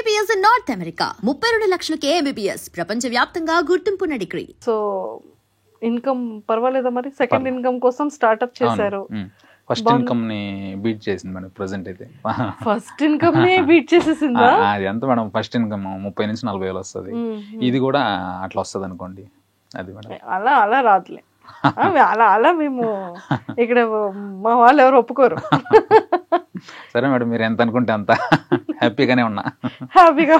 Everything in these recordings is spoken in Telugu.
MBBS in North America. 32 లక్షలకే MBBS. ప్రపంచవ్యాప్తంగా గుర్తింపున్న డిగ్రీ. సో ఇన్కమ్ పర్వాలేదా మరి? సెకండ్ ఇన్కమ్ కోసం స్టార్ట్అప్ చేశారు. ఫస్ట్ ఇన్కమ్ ని బీట్ చేసింది మేడం ప్రెసెంట్ అయితే. ఫస్ట్ ఇన్కమ్ ని బీట్ చేసేసిందా? అది ఎంత మేడం, ఫస్ట్ ఇన్కమ్ 30 నుంచి 40 వేలు వస్తుంది. ఇది కూడా అట్లా వస్తుంది అనుకోండి. అది మేడం అలా అలా రాదులే. అలా అలా మేము ఇక్కడ మా వాళ్ళు ఎవరు ఒప్పుకోరు. సరే మేడం, మీరు ఎంత అనుకుంటే అంత హ్యాపీగానే ఉన్నా. హ్యాపీగా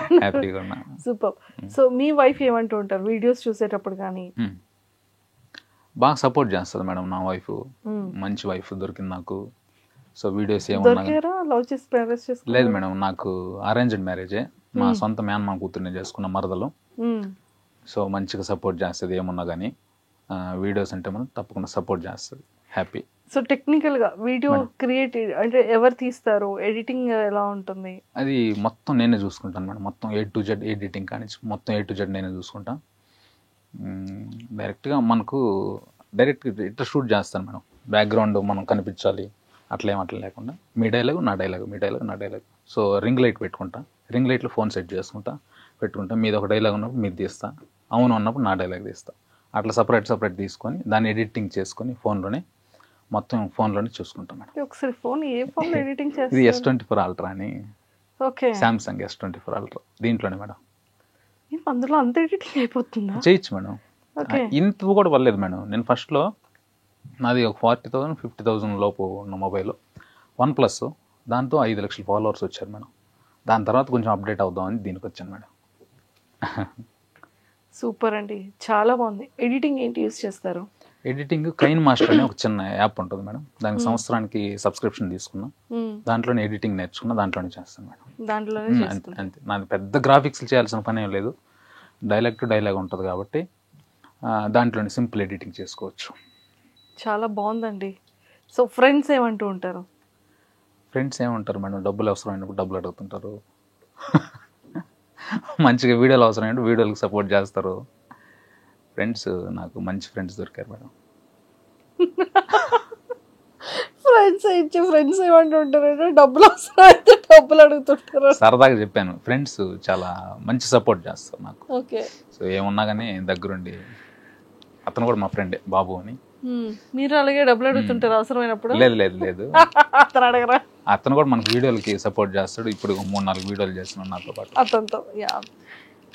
ఉన్నా. సూపర్. సో మీ వైఫ్ ఏమంటూ ఉంటారు వీడియోస్ చూసేటప్పుడు కానీ? బాగా సపోర్ట్ చేస్తుంది మేడం నా వైఫ్. మంచి వైఫ్ దొరికింది నాకు. సో వీడియోస్ ఏమన్నా లేదు మేడం, నాకు అరేంజ్డ్ మ్యారేజే. మా సొంత మేనమా కూతుర్ని చేసుకున్న మరదలు. సో మంచిగా సపోర్ట్ చేస్తుంది ఏమున్నా కానీ. వీడియోస్ అంటే మనం తప్పకుండా సపోర్ట్ చేస్తుంది. హ్యాపీ. సో టెక్నికల్ గా వీడియో క్రియేట్ అంటే ఎవరు తీస్తారు? ఎడిటింగ్ ఎలా ఉంటుంది? అది మొత్తం నేనే చూసుకుంటాను మేడం. మొత్తం A to Z ఎడిటింగ్ కానీ మొత్తం A to Z నేనే చూసుకుంటాను. డైరెక్ట్గా మనకు ఇట్లా షూట్ చేస్తాను మేడం. బ్యాక్గ్రౌండ్ మనం కనిపించాలి అట్లా లేకుండా మీ డైలాగ్ నా డైలాగ్, మీ డైలాగ్ నా డైలాగ్. సో రింగ్ లైట్ పెట్టుకుంటా. రింగ్ లైట్లో ఫోన్ సెట్ చేసుకుంటా పెట్టుకుంటా. మీది ఒక డైలాగ్ ఉన్నప్పుడు మీరు తీస్తా, అవును అన్నప్పుడు నా డైలాగ్ తీస్తా. అట్లా సపరేట్ తీసుకొని దాన్ని ఎడిటింగ్ చేసుకొని మొత్తం ఫోన్లోనే చూసుకుంటాం మేడం. ఒకసారి ఫోన్ ఏ ఫోన్ ఎడిటింగ్ చేస్తారు? ఇది S24 Ultra అని. ఓకే. సామ్సంగ్ S24 Ultra దీంట్లోనే మేడం. అందులో అంత ఎడిటింగ్ అయిపోతుందా? చేయొచ్చు మేడం. ఇంత కూడా పర్లేదు మేడం. నేను ఫస్ట్లో నాది ఒక 40,000 50,000 లోపు ఉన్న మొబైల్ OnePlus. దాంతో 5 లక్షల ఫాలోవర్స్ వచ్చారు మేడం. దాని తర్వాత కొంచెం అప్డేట్ అవుదామని దీనికి వచ్చాను మేడం. సూపర్ అండి, చాలా బాగుంది. ఎడిటింగ్ ఏంటి యూజ్ చేస్తారు? ఎడిటింగ్ కైన్ మాస్టర్ అనే ఒక చిన్న యాప్ ఉంటుంది మేడం. దానికి సంవత్సరానికి సబ్స్క్రిప్షన్ తీసుకున్నా. దాంట్లోనే ఎడిటింగ్ నేర్చుకున్నా, దాంట్లోనే చేస్తాను మేడం. దాంట్లోనే అంతే. నాది పెద్ద గ్రాఫిక్స్ చేయాల్సిన పని ఏం లేదు. డైలాగ్ టు డైలాగ్ ఉంటుంది కాబట్టి దాంట్లోనే సింపుల్ ఎడిటింగ్ చేసుకోవచ్చు. చాలా బాగుందండి. సో ఫ్రెండ్స్ ఏమంటూ ఉంటారు? ఫ్రెండ్స్ ఏమంటారు మేడం, డబ్బులు అవసరమైనప్పుడు డబ్బులు అడుగుతుంటారు. మంచిగా వీడియోలు అవసరమైనప్పుడు వీడియోలకు సపోర్ట్ చేస్తారు. ఫ్రెండ్స్ నాకు మంచి ఫ్రెండ్స్ దొరికారు మేడం. ఫ్రెండ్స్ ఏమంటుంటారు? డబ్బులు అవసరమైతే డబ్బులు అడుగుతుంటారు. సరదాగా చెప్పాను. ఫ్రెండ్స్ చాలా మంచి సపోర్ట్ చేస్తారు నాకు. ఓకే. సో ఏమున్నా కానీ దగ్గరుండి. అతను కూడా మా ఫ్రెండే, బాబు అని. మీరు అలాగే డబ్బులు అడుగుతుంటారు అవసరమైనప్పుడు? లేదు. అతను అడగరా? అతను కూడా మనకి వీడియోలకి సపోర్ట్ చేస్తాడు. ఇప్పుడు 3-4 వీడియోలు చేస్తున్నాడు నాతో పాటు. అతనితో. Yeah,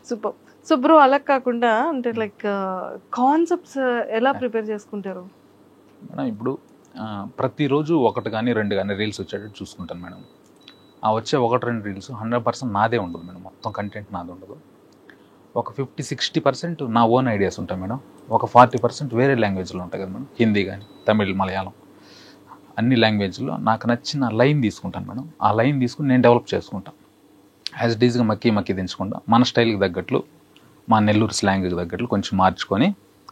super. సో బ్రో, అలా కాకుండా అంటే లైక్ కాన్సెప్ట్స్ ఎలా ప్రిపేర్ చేసుకుంటారు మేడం? ఇప్పుడు ప్రతిరోజు 1 కానీ 2 కానీ రీల్స్ వచ్చేటట్టు చూసుకుంటాను మేడం. ఆ వచ్చే 1-2 రీల్స్ 100% నాదే ఉండదు మేడం. మొత్తం కంటెంట్ నాది ఉండదు. ఒక 50-60% నా ఓన్ ఐడియాస్ ఉంటాయి మేడం. ఒక 40% వేరే లాంగ్వేజ్లో ఉంటాయి కదా మేడం. హిందీ కానీ, తమిళ్, మలయాళం అన్ని లాంగ్వేజ్లో నాకు నచ్చిన లైన్ తీసుకుంటాను మేడం. ఆ లైన్ తీసుకుని నేను డెవలప్ చేసుకుంటాను. యాజ్ ఇట్ ఈజ్గా మక్కి దించకుండా మన స్టైల్కి తగ్గట్లు, మా నెల్లూరు స్లాంగ్కి తగ్గట్లు కొంచెం మార్చుకొని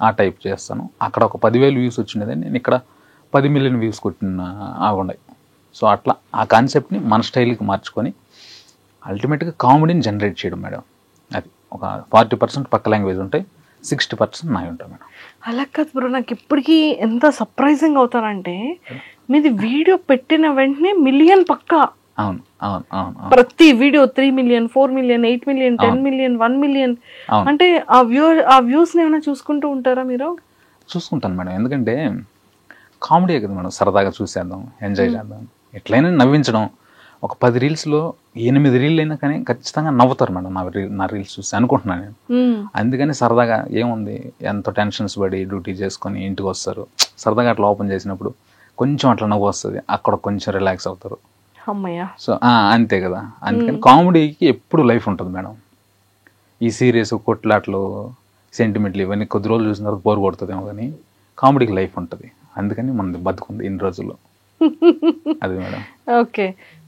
ఆ టైప్ చేస్తాను. అక్కడ ఒక 10,000 వ్యూస్ వచ్చినదని నేను ఇక్కడ 10 మిలియన్ వ్యూస్ కొట్టిన ఉన్నాయి. సో అట్లా ఆ కాన్సెప్ట్ని మన స్టైల్కి మార్చుకొని అల్టిమేట్గా కామెడీని జనరేట్ చేయడం మేడం. అది ఒక 40% పక్క లాంగ్వేజ్ ఉంటాయి, 60% నావి ఉంటాయి మేడం. అలా కాదు బ్రో, నాకు ఇప్పటికీ ఎంత సర్ప్రైజింగ్ అవుతానంటే మీది వీడియో పెట్టిన వెంటనే మిలియన్ పక్కా. అవును. ప్రతి video 3 million, 4 million, 8 million, 10 million, 1 million. అంటే ఆ వ్యూస్ ఏమైనా చూసుకుంటూ ఉంటారా మీరు? చూసుకుంటాను మేడం. ఎందుకంటే కామెడీ కదా మేడం, సరదాగా చూసేద్దాం, ఎంజాయ్ చేద్దాం, ఎట్లయినా నవ్వించడం. ఒక 10 రీల్స్లో 8 రీల్ అయినా కానీ ఖచ్చితంగా నవ్వుతారు మేడం నా రీల్స్ చూసి అనుకుంటున్నాను నేను. అందుకని సరదాగా ఏముంది, ఎంతో టెన్షన్స్ పడి డ్యూటీ చేసుకొని ఇంటికి వస్తారు, సరదాగా అట్లా ఓపెన్ చేసినప్పుడు కొంచెం అట్లా నవ్వు వస్తుంది, అక్కడ కొంచెం రిలాక్స్ అవుతారు. సో అంతే కదా. అందుకని కామెడీకి ఎప్పుడు లైఫ్ ఉంటుంది మేడం. ఈ సీరియస్ కొట్లాట్లు, సెంటిమెంట్లు ఇవన్నీ కొద్ది రోజులు చూసిన తర్వాత బోర్ కొడుతుందేమో, కానీ కామెడీకి లైఫ్ ఉంటుంది. అందుకని మనది బతుకుంది ఇన్ని రోజుల్లో. అది మేడం. ఓకే.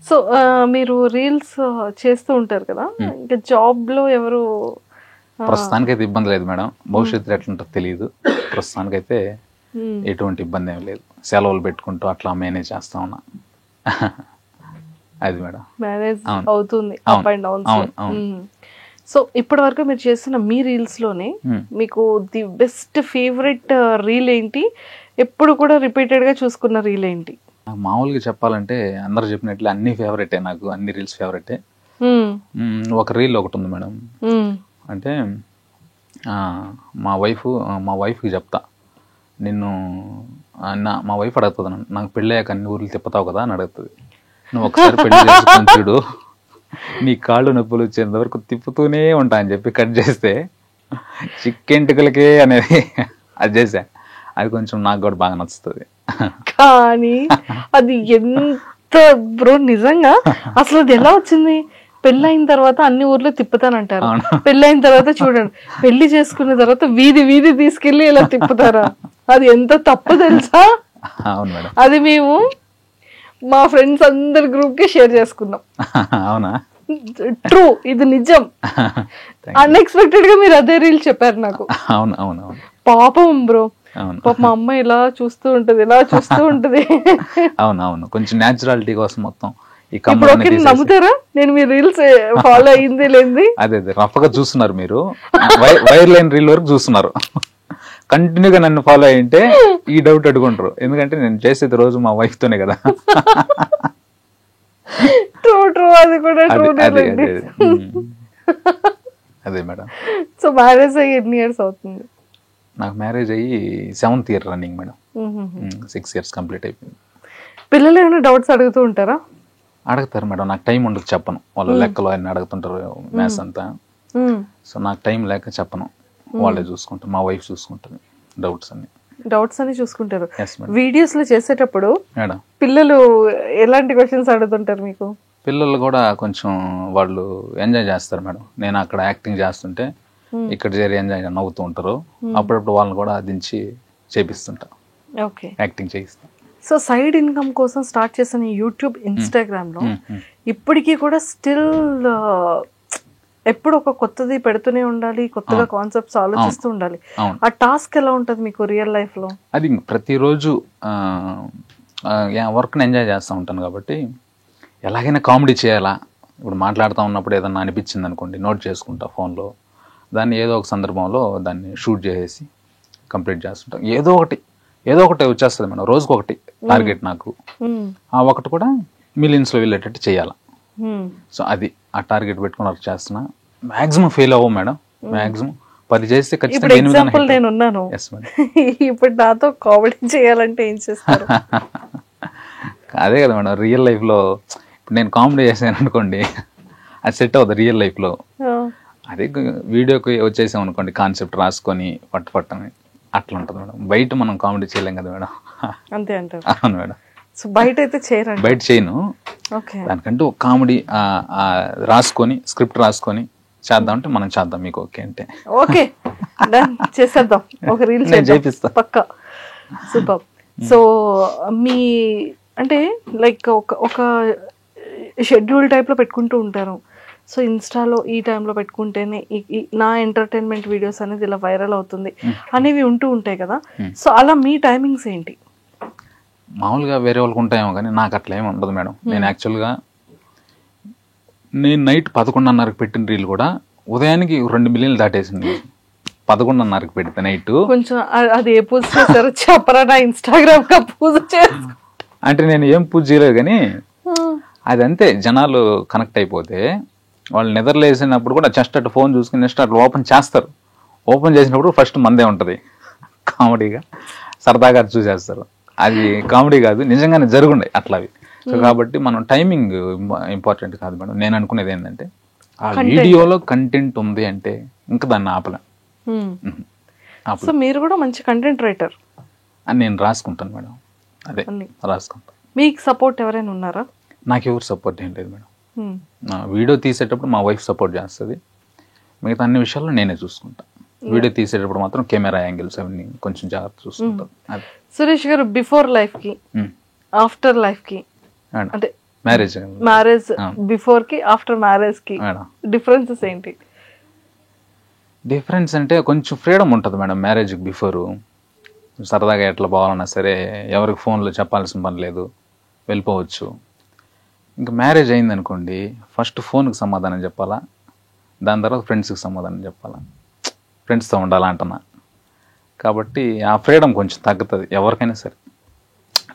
సో మీరు రీల్స్ చేస్తూ ఉంటారు కదా, ఇంకా జాబ్లో ఎవరు? ప్రస్తుతానికైతే ఇబ్బంది లేదు మేడం. భవిష్యత్తులో ఎట్లుంటుందో తెలియదు. ప్రస్తుతానికైతే ఎటువంటి ఇబ్బంది ఏమి లేదు. సెలవులు పెట్టుకుంటూ అట్లా మేనేజ్ చేస్తా ఉన్నా. అది మేడం, మేనేజ్ అవుతుంది అప్ అండ్ డౌన్స్. సో ఇప్పటి వరకు మీరు చేస్తున్న మీ రీల్స్ లోనే మీకు ది బెస్ట్ ఫేవరెట్ రీల్ ఏంటి? ఎప్పుడు కూడా రిపీటెడ్ గా చూసుకున్న రీల్ ఏంటి? మామూలుగా చెప్పాలంటే అందరు చెప్పినట్లు అన్ని ఫేవరెటే, నాకు అన్ని రీల్స్ ఫేవరెటే. ఒక రీల్ ఒకటి ఉంది మేడం. అంటే మా వైఫ్కి చెప్తా, నిన్ను మా వైఫ్ అడుగుతుంది నన్ను, నాకు పెళ్ళయ్యాక అన్ని ఊర్లు తిప్పుతావు కదా అని అడుగుతుంది. నువ్వు ఒకసారి పెళ్లి చేసుకొని చూడు, నీ కాళ్ళు నొప్పులు వచ్చేంత వరకు తిప్పుతూనే ఉంటా అని చెప్పి కట్ చేస్తే చిక్కెంటుకలకే అనేది అది చేసా. అది కొంచెం నాకు కూడా బాగా నచ్చుతుంది. కానీ అది ఎంత బ్రో నిజంగా అసలు అది ఎలా వచ్చింది? పెళ్ళైన తర్వాత అన్ని ఊర్లో తిప్పుతానంటారు, పెళ్ళైన తర్వాత చూడండి పెళ్లి చేసుకున్న తర్వాత వీధి వీధి తీసుకెళ్లి ఇలా తిప్పుతారా? అది ఎంత తప్పు తెలుసా? అది మేము మా ఫ్రెండ్స్ అందరి గ్రూప్ కి షేర్ చేసుకున్నాం. అవునా? ట్రూ, ఇది నిజం. అన్ఎక్స్పెక్టెడ్ గా మీరు అదే రీల్ చెప్పారు నాకు. అవును అవును. పాపం బ్రో, పాప మా అమ్మ ఇలా చూస్తూ ఉంటది, ఇలా చూస్తూ ఉంటది. అవునవును, కొంచెం న్యాచురాలిటీ కోసం మొత్తం. ఇప్పుడు నమ్ముతారా నేను మీ రీల్స్ ఫాలో అయింది లేంది? అదే రఫ్ గా చూస్తున్నారు మీరు, వైర్ లైన్ రీల్ వరకు చూస్తున్నారు. కంటిన్యూగా నన్ను ఫాలో అయ్యింటే ఈ డౌట్ అడుగుంటారు, ఎందుకంటే నేను చేసేది రోజు మా వైఫ్ తోనే కదా. ట్రూ ట్రూ, అది కూడా ట్రూ. అదే మేడం. సో మ్యారేజ్ అయ్యి ఎన్ని ఇయర్స్ అవుతుంది? నాకు మ్యారేజ్ అయ్యి 7th year running madam. 6 years complete అయిపోయింది. పిల్లలు ఏమైనా డౌట్స్ అడుగుతూ ఉంటారా? అడుగుతారు మేడం, నాకు టైం ఉండదు చెప్పను. వాళ్ళు లెక్కలు అన్ని అడుగుతుంటారు, మ్యాథ్స్ అంతా. సో నాకు టైం లేక చెప్పను, వాళ్ళే చూసుకుంటారు, మా వైఫ్ చూసుకుంటుంది డౌట్స్ అన్ని చూసుకుంటారు. వీడియోస్ లో చేసేటప్పుడు మేడం పిల్లలు ఎలాంటి క్వశ్చన్స్ అడుగుతుంటారు మీకు? పిల్లలు కూడా కొంచెం వాళ్ళు ఎంజాయ్ చేస్తారు మేడం. నేను అక్కడ యాక్టింగ్ చేస్తుంటే ఇక్కడ చేరి ఎంజాయ్ నవ్వుతూ ఉంటారు. అప్పుడప్పుడు వాళ్ళని కూడా దించి చేపిస్తుంటా, యాక్టింగ్ చేయిస్తా. సో సైడ్ ఇన్కమ్ కోసం స్టార్ట్ చేసిన యూట్యూబ్, ఇన్స్టాగ్రామ్ లో ఇప్పటికీ కూడా స్టిల్ ఎప్పుడు ఒక కొత్తది పెడుతూనే ఉండాలి, కొత్తగా కాన్సెప్ట్స్ ఆలోచిస్తూ ఉండాలి. ఆ టాస్క్ ఎలా ఉంటది మీకు రియల్ లైఫ్ లో? అది ప్రతిరోజు వర్క్ని ఎంజాయ్ చేస్తూ ఉంటాను కాబట్టి ఎలాగైనా కామెడీ చేయాలా. ఇప్పుడు మాట్లాడుతూ ఉన్నప్పుడు ఏదన్నా అనిపించింది అనుకోండి, నోట్ చేసుకుంటా ఫోన్లో, దాన్ని ఏదో ఒక సందర్భంలో దాన్ని షూట్ చేసేసి కంప్లీట్ చేస్తుంటాం. ఏదో ఒకటి వచ్చేస్తుంది మేడం, రోజుకి ఒకటి టార్గెట్ నాకు. ఆ ఒకటి కూడా మిలియన్స్లో వెళ్ళేటట్టు చేయాలా. సో అది ఆ టార్గెట్ పెట్టుకుని వర్క్ చేస్తున్నా. మ్యాక్సిమం ఫెయిల్ అవ్వం మేడం, మ్యాక్సిమం 10 చేస్తే ఖచ్చితంగా. ఎగ్జాంపుల్ నేను ఉన్నాను, ఇప్పుడు నాతో కామెడీ చేయాలంటే ఏం చేస్తారు? అదే కదా మేడం, రియల్ లైఫ్లో ఇప్పుడు నేను కామెడీ చేసాను అనుకోండి, అది సెట్ అవుతుంది రియల్ లైఫ్లో. అదే వీడియోకి వచ్చేసాం అనుకోండి, కాన్సెప్ట్ రాసుకొని పట్టని అట్లా ఉంటుంది మేడం. బయట మనం కామెడీ చేయలేం కదా మేడం. అంతే అంటారు? అవును మేడం. సో బయట అయితే చేయరండి? బయట చేయను. దానికంటూ కామెడీ రాసుకొని, స్క్రిప్ట్ రాసుకొని చేద్దామంటే మనం చేద్దాం, మీకు ఓకే అంటే ఓకే చేసేద్దాం, ఒక రీల్ చేపిస్తా పక్కా. సూపర్. సో మీ అంటే లైక్ ఒక షెడ్యూల్ టైప్లో పెట్టుకుంటూ ఉంటారు. సో ఇన్స్టాలో ఈ టైంలో పెట్టుకుంటేనే నా ఎంటర్టైన్మెంట్ వీడియోస్ అనేది ఇలా వైరల్ అవుతుంది అనేవి ఉంటూ ఉంటాయి కదా. సో అలా మీ టైమింగ్స్ ఏంటి? మామూలుగా వేరే వాళ్ళకి ఉంటాయేమో కానీ నాకు అట్లా ఏమి ఉండదు మేడం. నేను యాక్చువల్గా నైట్ 11:30కి పెట్టిన రీల్ కూడా ఉదయానికి 2 మిలియన్లు దాటేసింది. 11:30కి పెడితే నైట్. కొంచెం అది ఏ పూజ చేశారో చెప్పరా? నా ఇన్స్టాగ్రామ్ కా పూజ చేస్తా అంటే నేను ఏం పూజ చేయలేదు కానీ అది అంతే, జనాలు కనెక్ట్ అయిపోతే వాళ్ళు నిద్రలేసినప్పుడు కూడా జస్ట్ అటు ఫోన్ చూసుకుని నెక్స్ట్ అట్లా ఓపెన్ చేస్తారు. ఓపెన్ చేసినప్పుడు ఫస్ట్ మందే ఉంటుంది, కామెడీగా సరదాగా చూసేస్తారు. అది కామెడీ కాదు, నిజంగానే జరుగుండే అట్లా అవి. సో కాబట్టి మనం టైమింగ్ ఇంపార్టెంట్ కాదు మేడం. నేను అనుకునేది ఏంటంటే ఆ వీడియోలో కంటెంట్ ఉంది అంటే ఇంకా దాన్ని ఆపలే. సో మీరు కూడా మంచి కంటెంట్ రైటర్ అని నేను రాసుకుంటాను మేడం. అదే రాసుకుంటాను. మీకు సపోర్ట్ ఎవరైనా ఉన్నారా? నాకు ఎవరు సపోర్ట్ ఏం లేదు మేడం. నా వీడియో తీసేటప్పుడు మా వైఫ్ సపోర్ట్ చేస్తుంది, మిగతా అన్ని విషయాల్లో నేనే చూసుకుంటాను. వీడియో తీసేటప్పుడు మాత్రం కెమెరా యాంగిల్స్ అవన్నీ కొంచెం జాగ్రత్త చూసుకుంటాను. సురేష్ గారు, బిఫోర్ లైఫ్ కి ఆఫ్టర్ లైఫ్ కి అంటే మ్యారేజ్ బిఫోర్ కి ఆఫ్టర్ మ్యారేజ్ కి డిఫరెన్సెస్ ఏంటి? డిఫరెన్స్ అంటే కొంచెం ఫ్రీడమ్ ఉంటుంది మేడం. మ్యారేజ్కి బిఫోరు సరదాగా ఎట్లా పోవాలన్నా సరే ఎవరికి ఫోన్లో చెప్పాల్సిన పని లేదు, వెళ్ళిపోవచ్చు. ఇంకా మ్యారేజ్ అయిందనుకోండి, ఫస్ట్ ఫోన్కి సమాధానం చెప్పాలా, దాని తర్వాత ఫ్రెండ్స్కి సమాధానం చెప్పాలా, ఫ్రెండ్స్తో ఉండాలంటున్నా. కాబట్టి ఆ ఫ్రీడమ్ కొంచెం తగ్గుతుంది ఎవరికైనా సరే.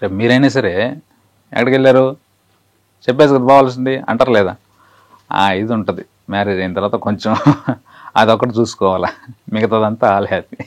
రేపు మీరైనా సరే ఎక్కడికి వెళ్ళారు చెప్పేసి కదా పోవాల్సింది అంటారు లేదా, ఇది ఉంటుంది మ్యారేజ్ అయిన తర్వాత కొంచెం అదొకటి చూసుకోవాలా, మిగతాదంతా ఆల్ హ్యాపీ.